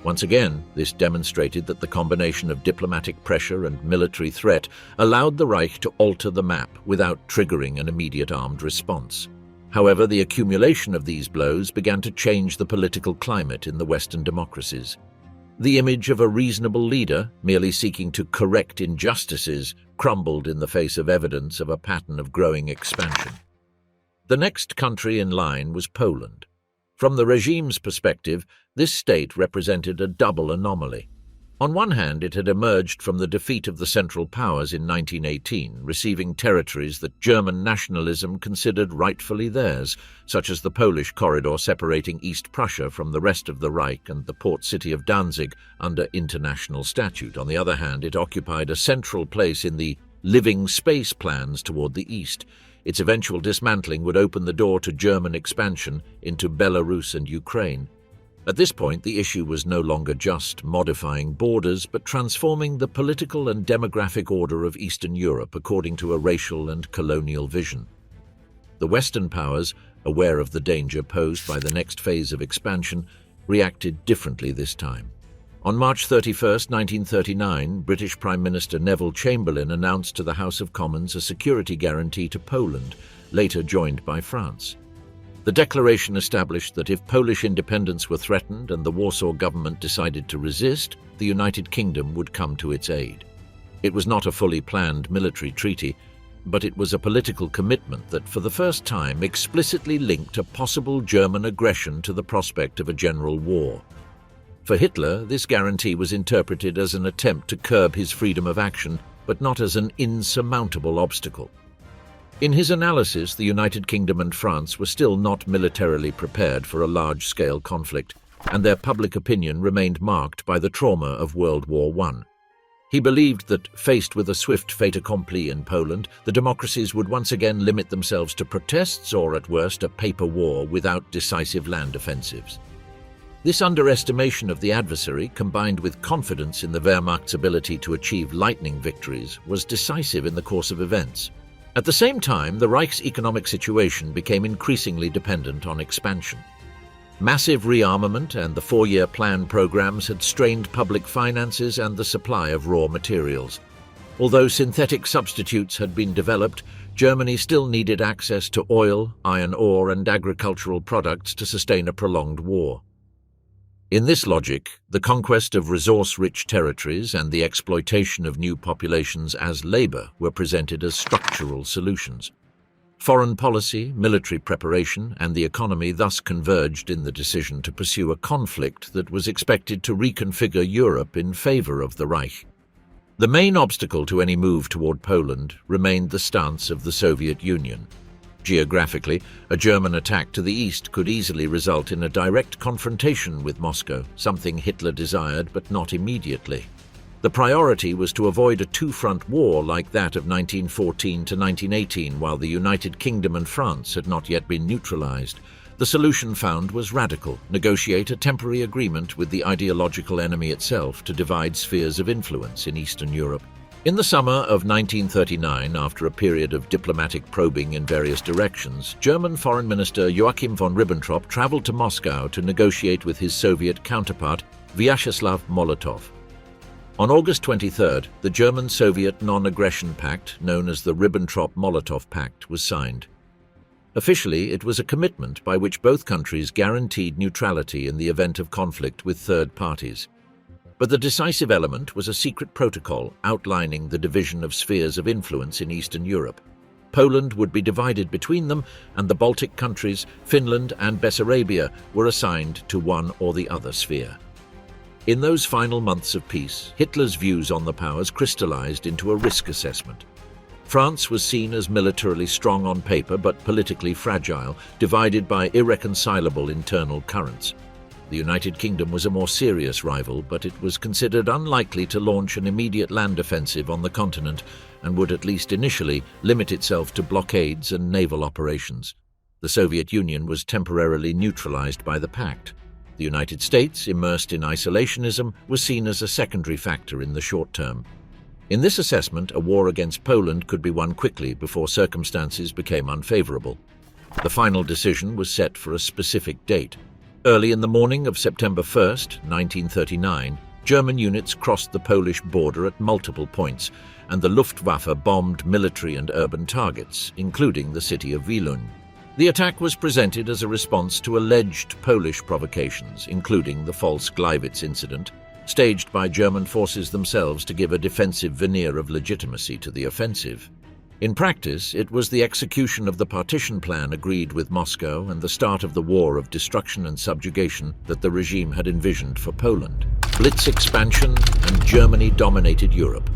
Once again, this demonstrated that the combination of diplomatic pressure and military threat allowed the Reich to alter the map without triggering an immediate armed response. However, the accumulation of these blows began to change the political climate in the Western democracies. The image of a reasonable leader, merely seeking to correct injustices, crumbled in the face of evidence of a pattern of growing expansion. The next country in line was Poland. From the regime's perspective, this state represented a double anomaly. On one hand, it had emerged from the defeat of the Central Powers in 1918, receiving territories that German nationalism considered rightfully theirs, such as the Polish corridor separating East Prussia from the rest of the Reich and the port city of Danzig under international statute. On the other hand, it occupied a central place in the living space plans toward the east. Its eventual dismantling would open the door to German expansion into Belarus and Ukraine. At this point, the issue was no longer just modifying borders, but transforming the political and demographic order of Eastern Europe according to a racial and colonial vision. The Western powers, aware of the danger posed by the next phase of expansion, reacted differently this time. On March 31, 1939, British Prime Minister Neville Chamberlain announced to the House of Commons a security guarantee to Poland, later joined by France. The declaration established that if Polish independence were threatened and the Warsaw government decided to resist, the United Kingdom would come to its aid. It was not a fully planned military treaty, but it was a political commitment that for the first time explicitly linked a possible German aggression to the prospect of a general war. For Hitler, this guarantee was interpreted as an attempt to curb his freedom of action, but not as an insurmountable obstacle. In his analysis, the United Kingdom and France were still not militarily prepared for a large-scale conflict, and their public opinion remained marked by the trauma of World War I. He believed that, faced with a swift fait accompli in Poland, the democracies would once again limit themselves to protests or, at worst, a paper war without decisive land offensives. This underestimation of the adversary, combined with confidence in the Wehrmacht's ability to achieve lightning victories, was decisive in the course of events. At the same time, the Reich's economic situation became increasingly dependent on expansion. Massive rearmament and the four-year plan programs had strained public finances and the supply of raw materials. Although synthetic substitutes had been developed, Germany still needed access to oil, iron ore, and agricultural products to sustain a prolonged war. In this logic, the conquest of resource-rich territories and the exploitation of new populations as labor were presented as structural solutions. Foreign policy, military preparation, and the economy thus converged in the decision to pursue a conflict that was expected to reconfigure Europe in favor of the Reich. The main obstacle to any move toward Poland remained the stance of the Soviet Union. Geographically, a German attack to the east could easily result in a direct confrontation with Moscow, something Hitler desired but not immediately. The priority was to avoid a two-front war like that of 1914 to 1918 while the United Kingdom and France had not yet been neutralized. The solution found was radical: negotiate a temporary agreement with the ideological enemy itself to divide spheres of influence in Eastern Europe. In the summer of 1939, after a period of diplomatic probing in various directions, German Foreign Minister Joachim von Ribbentrop traveled to Moscow to negotiate with his Soviet counterpart, Vyacheslav Molotov. On August 23, the German-Soviet non-aggression pact, known as the Ribbentrop-Molotov Pact, was signed. Officially, it was a commitment by which both countries guaranteed neutrality in the event of conflict with third parties. But the decisive element was a secret protocol outlining the division of spheres of influence in Eastern Europe. Poland would be divided between them, and the Baltic countries, Finland and Bessarabia, were assigned to one or the other sphere. In those final months of peace, Hitler's views on the powers crystallized into a risk assessment. France was seen as militarily strong on paper but politically fragile, divided by irreconcilable internal currents. The United Kingdom was a more serious rival, but it was considered unlikely to launch an immediate land offensive on the continent and would, at least initially, limit itself to blockades and naval operations. The Soviet Union was temporarily neutralized by the pact. The United States, immersed in isolationism, was seen as a secondary factor in the short term. In this assessment, a war against Poland could be won quickly before circumstances became unfavorable. The final decision was set for a specific date. Early in the morning of September 1, 1939, German units crossed the Polish border at multiple points, and the Luftwaffe bombed military and urban targets, including the city of Wielun. The attack was presented as a response to alleged Polish provocations, including the false Gleiwitz incident, staged by German forces themselves to give a defensive veneer of legitimacy to the offensive. In practice, it was the execution of the partition plan agreed with Moscow and the start of the war of destruction and subjugation that the regime had envisioned for Poland. Blitz expansion, and Germany dominated Europe.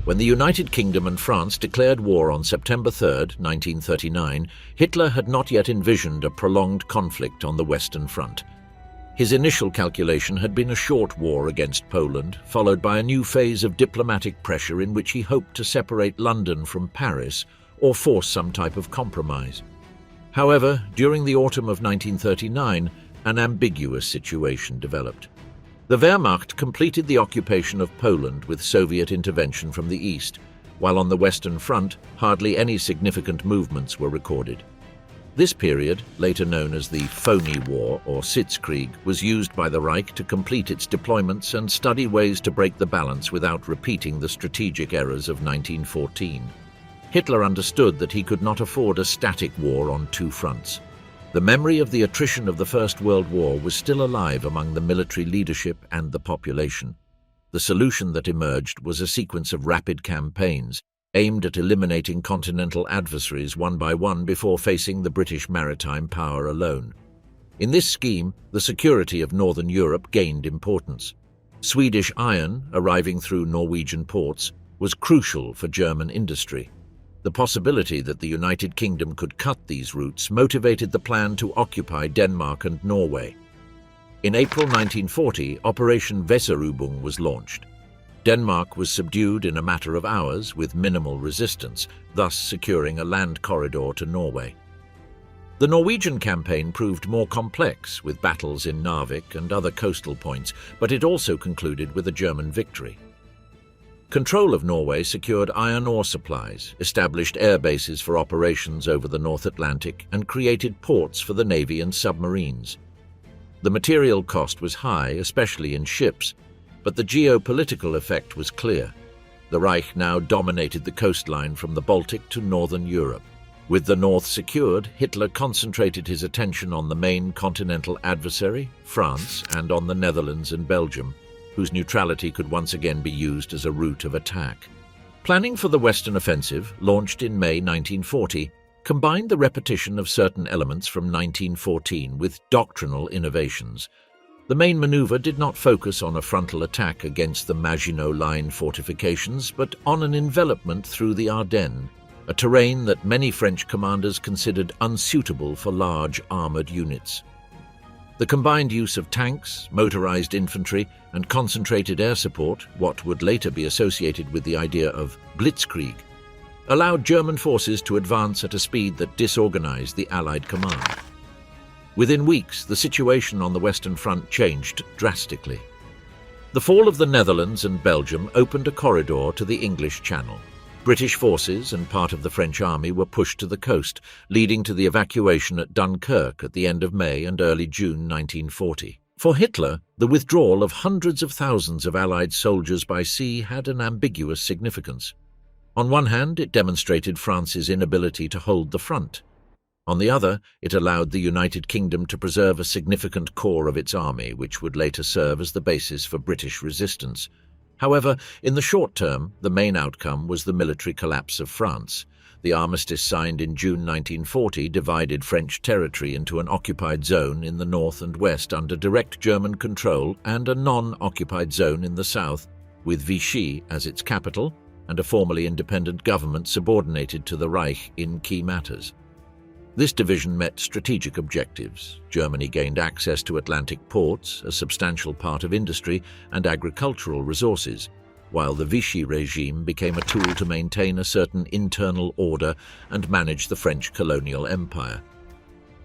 When the United Kingdom and France declared war on September 3, 1939, Hitler had not yet envisioned a prolonged conflict on the Western Front. His initial calculation had been a short war against Poland, followed by a new phase of diplomatic pressure in which he hoped to separate London from Paris or force some type of compromise. However, during the autumn of 1939, an ambiguous situation developed. The Wehrmacht completed the occupation of Poland with Soviet intervention from the east, while on the Western Front, hardly any significant movements were recorded. This period, later known as the Phony War or Blitzkrieg, was used by the Reich to complete its deployments and study ways to break the balance without repeating the strategic errors of 1914. Hitler understood that he could not afford a static war on two fronts. The memory of the attrition of the First World War was still alive among the military leadership and the population. The solution that emerged was a sequence of rapid campaigns, aimed at eliminating continental adversaries one by one before facing the British maritime power alone. In this scheme, the security of Northern Europe gained importance. Swedish iron, arriving through Norwegian ports, was crucial for German industry. The possibility that the United Kingdom could cut these routes motivated the plan to occupy Denmark and Norway. In April 1940, Operation Weserübung was launched. Denmark was subdued in a matter of hours with minimal resistance, thus securing a land corridor to Norway. The Norwegian campaign proved more complex, with battles in Narvik and other coastal points, but it also concluded with a German victory. Control of Norway secured iron ore supplies, established air bases for operations over the North Atlantic, and created ports for the navy and submarines. The material cost was high, especially in ships, but the geopolitical effect was clear. The Reich now dominated the coastline from the Baltic to northern Europe. With the north secured, Hitler concentrated his attention on the main continental adversary, France, and on the Netherlands and Belgium, whose neutrality could once again be used as a route of attack. Planning for the Western Offensive, launched in May 1940, combined the repetition of certain elements from 1914 with doctrinal innovations. The main maneuver did not focus on a frontal attack against the Maginot Line fortifications, but on an envelopment through the Ardennes, a terrain that many French commanders considered unsuitable for large armoured units. The combined use of tanks, motorised infantry, and concentrated air support, what would later be associated with the idea of Blitzkrieg, allowed German forces to advance at a speed that disorganised the Allied command. Within weeks, the situation on the Western Front changed drastically. The fall of the Netherlands and Belgium opened a corridor to the English Channel. British forces and part of the French army were pushed to the coast, leading to the evacuation at Dunkirk at the end of May and early June 1940. For Hitler, the withdrawal of hundreds of thousands of Allied soldiers by sea had an ambiguous significance. On one hand, it demonstrated France's inability to hold the front. On the other, it allowed the United Kingdom to preserve a significant core of its army, which would later serve as the basis for British resistance. However, in the short term, the main outcome was the military collapse of France. The armistice signed in June 1940 divided French territory into an occupied zone in the north and west under direct German control and a non-occupied zone in the south, with Vichy as its capital and a formally independent government subordinated to the Reich in key matters. This division met strategic objectives. Germany gained access to Atlantic ports, a substantial part of industry, and agricultural resources, while the Vichy regime became a tool to maintain a certain internal order and manage the French colonial empire.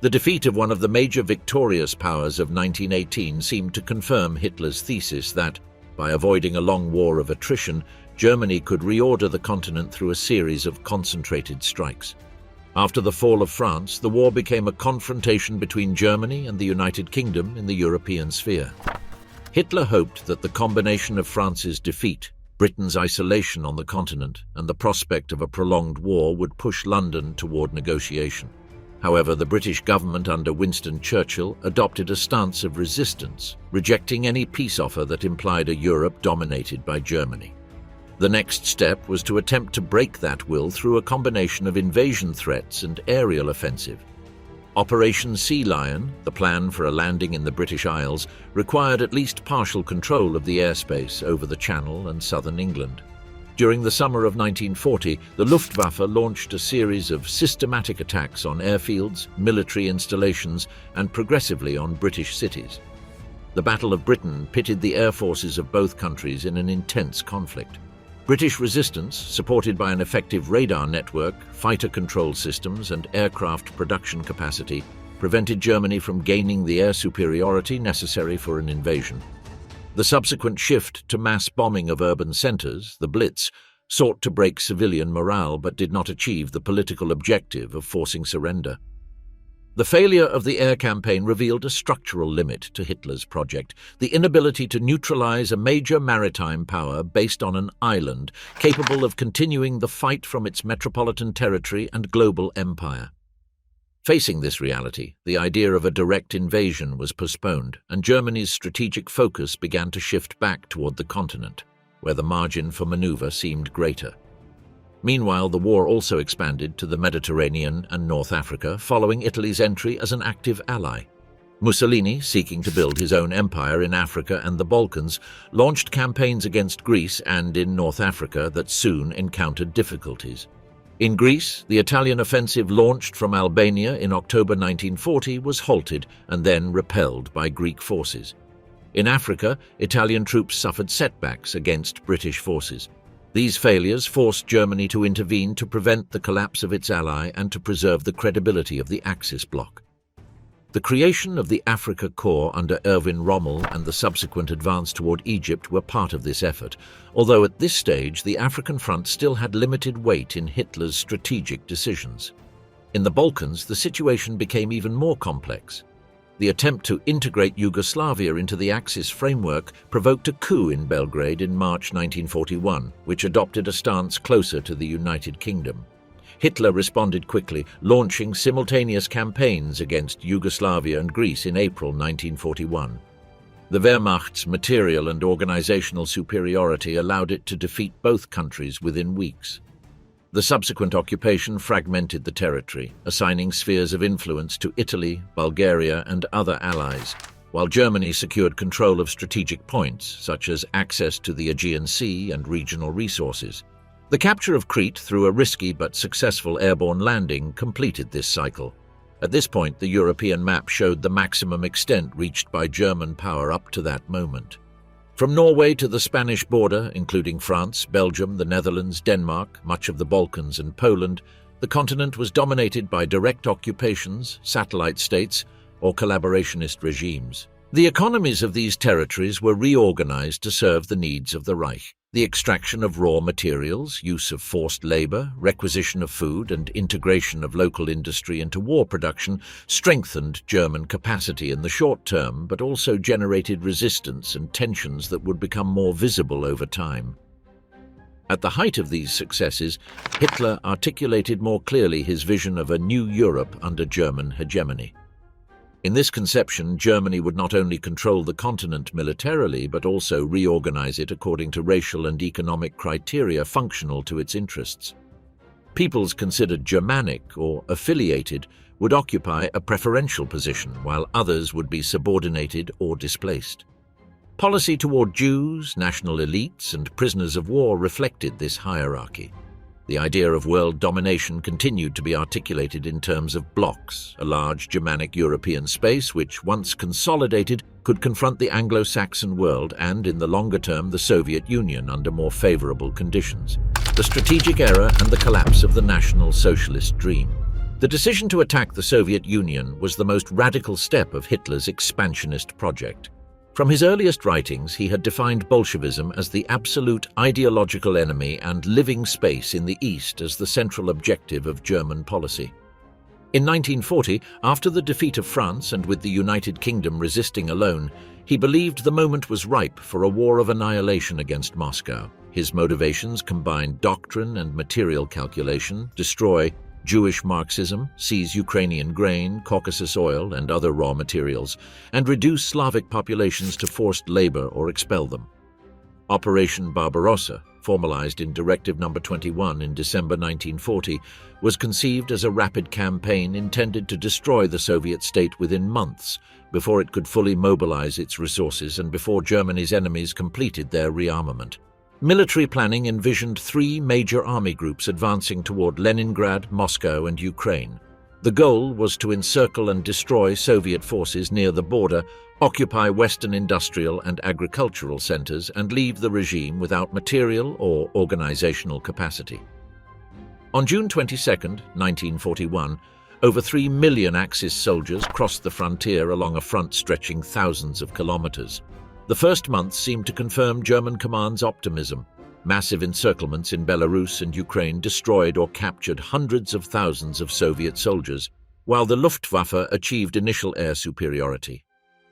The defeat of one of the major victorious powers of 1918 seemed to confirm Hitler's thesis that, by avoiding a long war of attrition, Germany could reorder the continent through a series of concentrated strikes. After the fall of France, the war became a confrontation between Germany and the United Kingdom in the European sphere. Hitler hoped that the combination of France's defeat, Britain's isolation on the continent, and the prospect of a prolonged war would push London toward negotiation. However, the British government under Winston Churchill adopted a stance of resistance, rejecting any peace offer that implied a Europe dominated by Germany. The next step was to attempt to break that will through a combination of invasion threats and aerial offensive. Operation Sea Lion, the plan for a landing in the British Isles, required at least partial control of the airspace over the Channel and southern England. During the summer of 1940, the Luftwaffe launched a series of systematic attacks on airfields, military installations, and progressively on British cities. The Battle of Britain pitted the air forces of both countries in an intense conflict. British resistance, supported by an effective radar network, fighter control systems, and aircraft production capacity, prevented Germany from gaining the air superiority necessary for an invasion. The subsequent shift to mass bombing of urban centres, the Blitz, sought to break civilian morale but did not achieve the political objective of forcing surrender. The failure of the air campaign revealed a structural limit to Hitler's project, the inability to neutralize a major maritime power based on an island capable of continuing the fight from its metropolitan territory and global empire. Facing this reality, the idea of a direct invasion was postponed, and Germany's strategic focus began to shift back toward the continent, where the margin for maneuver seemed greater. Meanwhile, the war also expanded to the Mediterranean and North Africa, following Italy's entry as an active ally. Mussolini, seeking to build his own empire in Africa and the Balkans, launched campaigns against Greece and in North Africa that soon encountered difficulties. In Greece, the Italian offensive launched from Albania in October 1940 was halted and then repelled by Greek forces. In Africa, Italian troops suffered setbacks against British forces. These failures forced Germany to intervene to prevent the collapse of its ally and to preserve the credibility of the Axis bloc. The creation of the Africa Corps under Erwin Rommel and the subsequent advance toward Egypt were part of this effort, although at this stage the African front still had limited weight in Hitler's strategic decisions. In the Balkans, the situation became even more complex. The attempt to integrate Yugoslavia into the Axis framework provoked a coup in Belgrade in March 1941, which adopted a stance closer to the United Kingdom. Hitler responded quickly, launching simultaneous campaigns against Yugoslavia and Greece in April 1941. The Wehrmacht's material and organizational superiority allowed it to defeat both countries within weeks. The subsequent occupation fragmented the territory, assigning spheres of influence to Italy, Bulgaria, and other allies, while Germany secured control of strategic points, such as access to the Aegean Sea and regional resources. The capture of Crete through a risky but successful airborne landing completed this cycle. At this point, the European map showed the maximum extent reached by German power up to that moment. From Norway to the Spanish border, including France, Belgium, the Netherlands, Denmark, much of the Balkans and Poland, the continent was dominated by direct occupations, satellite states, or collaborationist regimes. The economies of these territories were reorganized to serve the needs of the Reich. The extraction of raw materials, use of forced labor, requisition of food, and integration of local industry into war production strengthened German capacity in the short term, but also generated resistance and tensions that would become more visible over time. At the height of these successes, Hitler articulated more clearly his vision of a new Europe under German hegemony. In this conception, Germany would not only control the continent militarily, but also reorganize it according to racial and economic criteria functional to its interests. Peoples considered Germanic or affiliated would occupy a preferential position, while others would be subordinated or displaced. Policy toward Jews, national elites, and prisoners of war reflected this hierarchy. The idea of world domination continued to be articulated in terms of blocs, a large Germanic European space which, once consolidated, could confront the Anglo-Saxon world and, in the longer term, the Soviet Union under more favorable conditions. The strategic error and the collapse of the National Socialist dream. The decision to attack the Soviet Union was the most radical step of Hitler's expansionist project. From his earliest writings, he had defined Bolshevism as the absolute ideological enemy and living space in the East as the central objective of German policy. In 1940, after the defeat of France and with the United Kingdom resisting alone, he believed the moment was ripe for a war of annihilation against Moscow. His motivations combined doctrine and material calculation: destroy Jewish Marxism, seize Ukrainian grain, Caucasus oil, and other raw materials, and reduce Slavic populations to forced labor or expel them. Operation Barbarossa, formalized in Directive No. 21 in December 1940, was conceived as a rapid campaign intended to destroy the Soviet state within months, before it could fully mobilize its resources and before Germany's enemies completed their rearmament. Military planning envisioned three major army groups advancing toward Leningrad, Moscow, and Ukraine. The goal was to encircle and destroy Soviet forces near the border, occupy Western industrial and agricultural centers, and leave the regime without material or organizational capacity. On June 22, 1941, over 3 million Axis soldiers crossed the frontier along a front stretching thousands of kilometers. The first months seemed to confirm German command's optimism. Massive encirclements in Belarus and Ukraine destroyed or captured hundreds of thousands of Soviet soldiers, while the Luftwaffe achieved initial air superiority.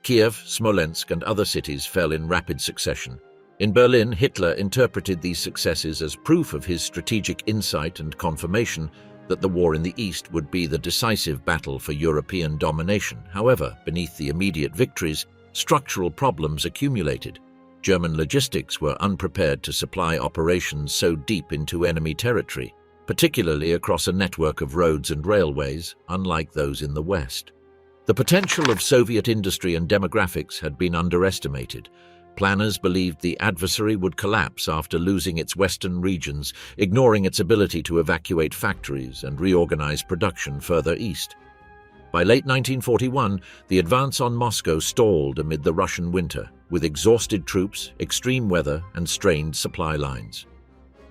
Kiev, Smolensk, and other cities fell in rapid succession. In Berlin, Hitler interpreted these successes as proof of his strategic insight and confirmation that the war in the East would be the decisive battle for European domination. However, beneath the immediate victories, structural problems accumulated. German logistics were unprepared to supply operations so deep into enemy territory, particularly across a network of roads and railways, unlike those in the West. The potential of Soviet industry and demographics had been underestimated. Planners believed the adversary would collapse after losing its western regions, ignoring its ability to evacuate factories and reorganize production further east. By late 1941, the advance on Moscow stalled amid the Russian winter, with exhausted troops, extreme weather, and strained supply lines.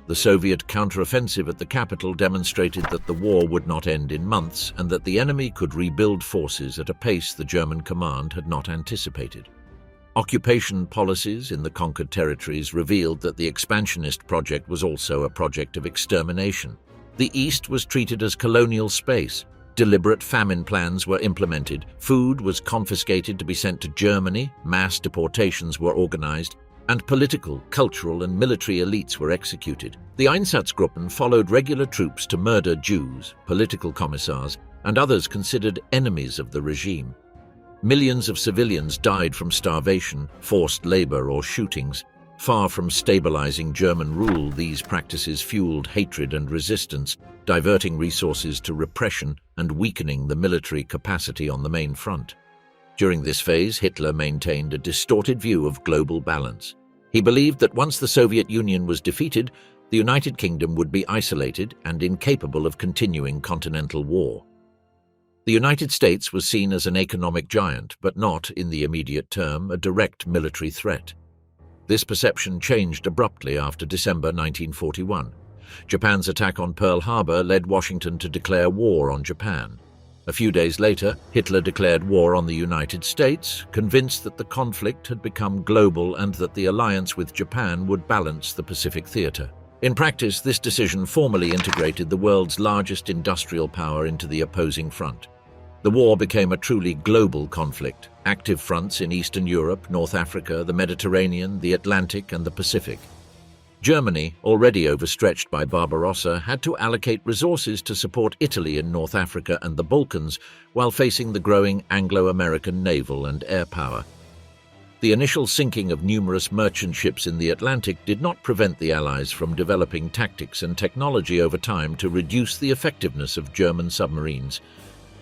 The Soviet counteroffensive at the capital demonstrated that the war would not end in months and that the enemy could rebuild forces at a pace the German command had not anticipated. Occupation policies in the conquered territories revealed that the expansionist project was also a project of extermination. The East was treated as colonial space. Deliberate famine plans were implemented, food was confiscated to be sent to Germany, mass deportations were organized, and political, cultural, and military elites were executed. The Einsatzgruppen followed regular troops to murder Jews, political commissars, and others considered enemies of the regime. Millions of civilians died from starvation, forced labor, or shootings. Far from stabilizing German rule, these practices fueled hatred and resistance, diverting resources to repression and weakening the military capacity on the main front. During this phase, Hitler maintained a distorted view of global balance. He believed that once the Soviet Union was defeated, the United Kingdom would be isolated and incapable of continuing continental war. The United States was seen as an economic giant, but not, in the immediate term, a direct military threat. This perception changed abruptly after December 1941. Japan's attack on Pearl Harbor led Washington to declare war on Japan. A few days later, Hitler declared war on the United States, convinced that the conflict had become global and that the alliance with Japan would balance the Pacific theater. In practice, this decision formally integrated the world's largest industrial power into the opposing front. The war became a truly global conflict, active fronts in Eastern Europe, North Africa, the Mediterranean, the Atlantic, and the Pacific. Germany, already overstretched by Barbarossa, had to allocate resources to support Italy in North Africa and the Balkans while facing the growing Anglo-American naval and air power. The initial sinking of numerous merchant ships in the Atlantic did not prevent the Allies from developing tactics and technology over time to reduce the effectiveness of German submarines.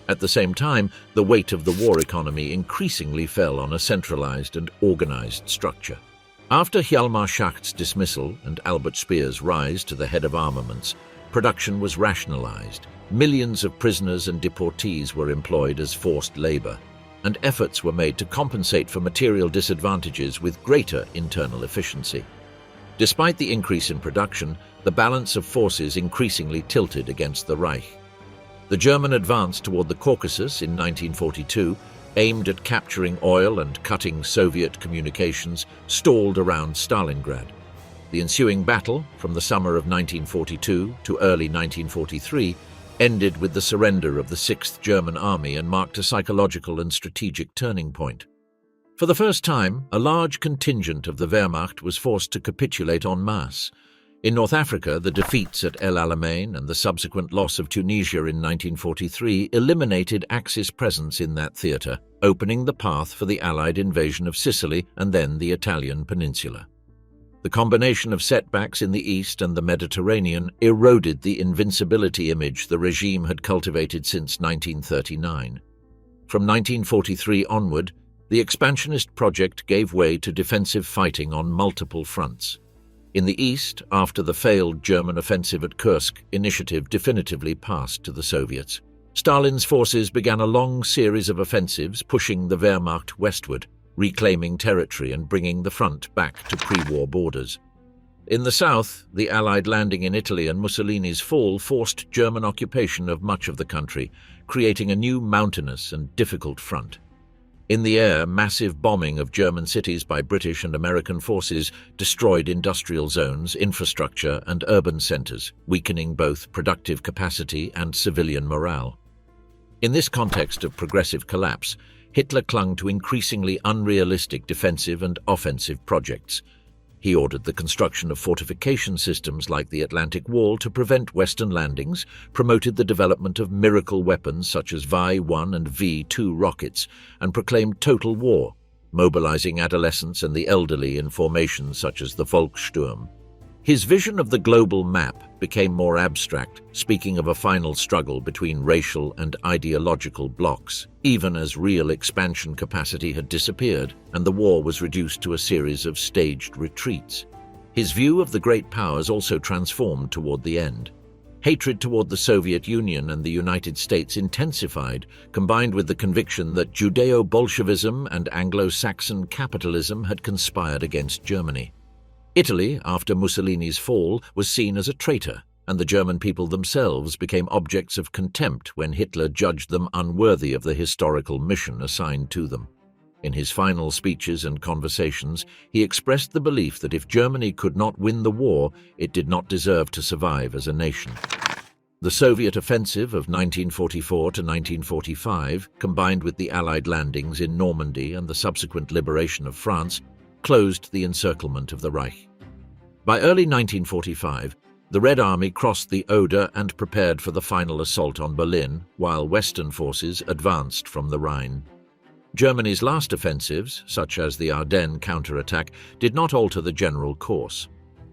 At the same time, the weight of the war economy increasingly fell on a centralized and organized structure. After Hjalmar Schacht's dismissal and Albert Speer's rise to the head of armaments, production was rationalized. Millions of prisoners and deportees were employed as forced labor, and efforts were made to compensate for material disadvantages with greater internal efficiency. Despite the increase in production, the balance of forces increasingly tilted against the Reich. The German advance toward the Caucasus in 1942, aimed at capturing oil and cutting Soviet communications, stalled around Stalingrad. The ensuing battle, from the summer of 1942 to early 1943, ended with the surrender of the 6th German Army and marked a psychological and strategic turning point. For the first time, a large contingent of the Wehrmacht was forced to capitulate en masse. In North Africa, the defeats at El Alamein and the subsequent loss of Tunisia in 1943 eliminated Axis presence in that theatre, opening the path for the Allied invasion of Sicily and then the Italian peninsula. The combination of setbacks in the East and the Mediterranean eroded the invincibility image the regime had cultivated since 1939. From 1943 onward, the expansionist project gave way to defensive fighting on multiple fronts. In the East, after the failed German offensive at Kursk, initiative definitively passed to the Soviets. Stalin's forces began a long series of offensives pushing the Wehrmacht westward, reclaiming territory and bringing the front back to pre-war borders. In the south, the Allied landing in Italy and Mussolini's fall forced German occupation of much of the country, creating a new mountainous and difficult front. In the air, massive bombing of German cities by British and American forces destroyed industrial zones, infrastructure, and urban centers, weakening both productive capacity and civilian morale. In this context of progressive collapse, Hitler clung to increasingly unrealistic defensive and offensive projects. He ordered the construction of fortification systems like the Atlantic Wall to prevent Western landings, promoted the development of miracle weapons such as Vi-1 and V-2 rockets, and proclaimed total war, mobilizing adolescents and the elderly in formations such as the Volkssturm. His vision of the global map became more abstract, speaking of a final struggle between racial and ideological blocs, even as real expansion capacity had disappeared and the war was reduced to a series of staged retreats. His view of the great powers also transformed toward the end. Hatred toward the Soviet Union and the United States intensified, combined with the conviction that Judeo-Bolshevism and Anglo-Saxon capitalism had conspired against Germany. Italy, after Mussolini's fall, was seen as a traitor, and the German people themselves became objects of contempt when Hitler judged them unworthy of the historical mission assigned to them. In his final speeches and conversations, he expressed the belief that if Germany could not win the war, it did not deserve to survive as a nation. The Soviet offensive of 1944 to 1945, combined with the Allied landings in Normandy and the subsequent liberation of France, closed the encirclement of the Reich. By early 1945, the Red Army crossed the Oder and prepared for the final assault on Berlin, while Western forces advanced from the Rhine. Germany's last offensives, such as the Ardennes counterattack, did not alter the general course.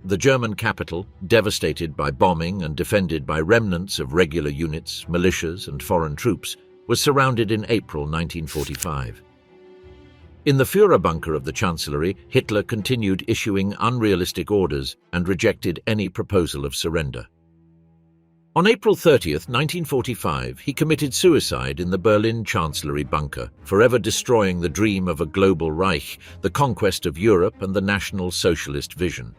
The German capital, devastated by bombing and defended by remnants of regular units, militias, and foreign troops, was surrounded in April 1945. In the Führerbunker of the Chancellery, Hitler continued issuing unrealistic orders and rejected any proposal of surrender. On April 30, 1945, he committed suicide in the Berlin Chancellery bunker, forever destroying the dream of a global Reich, the conquest of Europe, and the National Socialist vision.